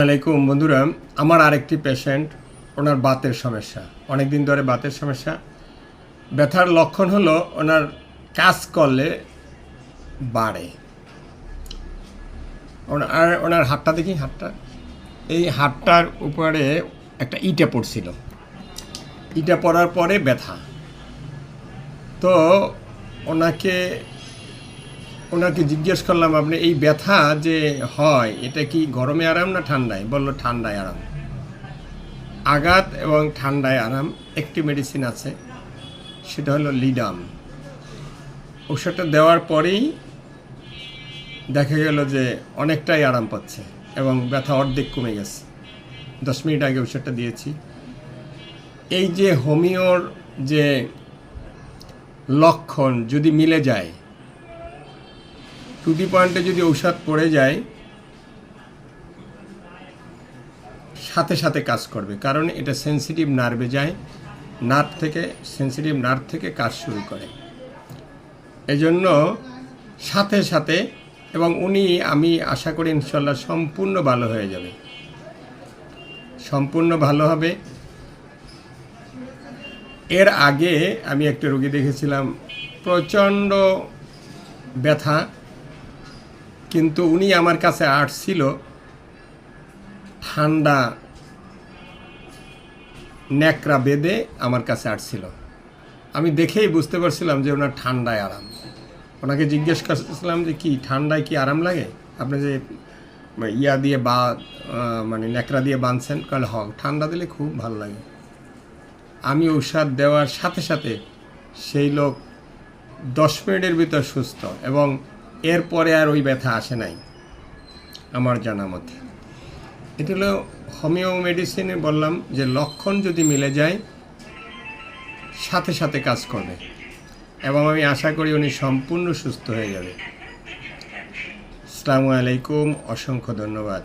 আলাইকুম বন্ধুরা, আমার আরেকটি পেশেন্ট, ওনার বাতের সমস্যা, অনেক দিন ধরে বাতের সমস্যা। ব্যথার লক্ষণ হলো ওনার কাজ করলে বাড়ে। আর ওনার হাতটা দেখি, হাতটা, এই হাতটার উপরে একটা ইটা পড়ছিল, ইটা পড়ার পরে ব্যথা। তো ওনাকে জিজ্ঞেস করলাম, আপনি এই ব্যথা যে হয় এটা কি গরমে আরাম না ঠান্ডায়? বলল ঠান্ডায় আরাম। আঘাত এবং ঠান্ডায় আরাম। একটি মেডিসিন আছে, সেটা হলো লিডাম। ওষুধটা দেওয়ার পরেই দেখা গেল যে অনেকটাই আরাম পাচ্ছে এবং ব্যথা অর্ধেক কমে গেছে। 10 মিনিট আগে ওষুধটা দিয়েছি। এই যে হোমিওর যে লক্ষণ যদি মিলে যায়, টু দি পয়েন্টে যদি ঔষধ পড়ে যায়, সাথে সাথে কাজ করবে, কারণ এটা সেন্সিটিভ নার্ভে যায়, সেন্সিটিভ নার্ভ থেকে কাজ শুরু করে। এজন্য সাথে সাথে, এবং আমি আশা করি ইনশাল্লাহ সম্পূর্ণ ভালো হয়ে যাবে, সম্পূর্ণ ভালো হবে। এর আগে আমি একটা রোগী দেখেছিলাম, প্রচণ্ড ব্যথা, কিন্তু উনি আমার কাছে আসছিল ঠান্ডা ন্যাকড়া বেঁধে আমার কাছে আসছিল। আমি দেখেই বুঝতে পারছিলাম যে ওনার ঠান্ডায় আরাম। ওনাকে জিজ্ঞেস করছিলাম যে কি ঠান্ডায় কি আরাম লাগে, আপনি যে ইয়া দিয়ে মানে ন্যাকড়া দিয়ে বাঁধছেন? কারণ ঠান্ডা দিলে খুব ভালো লাগে। আমি ঔষধ দেওয়ার সাথে সাথে সেই লোক 10 মিনিটের ভিতর সুস্থ, এবং এরপরে আর ওই ব্যথা আসে নাই আমার জানা মতে। এটা হলো হোমিও মেডিসিনে বললাম যে লক্ষণ যদি মিলে যায় সাথে সাথে কাজ করবে, এবং আমি আশা করি উনি সম্পূর্ণ সুস্থ হয়ে যাবে। আসসালামু আলাইকুম, অসংখ্য ধন্যবাদ।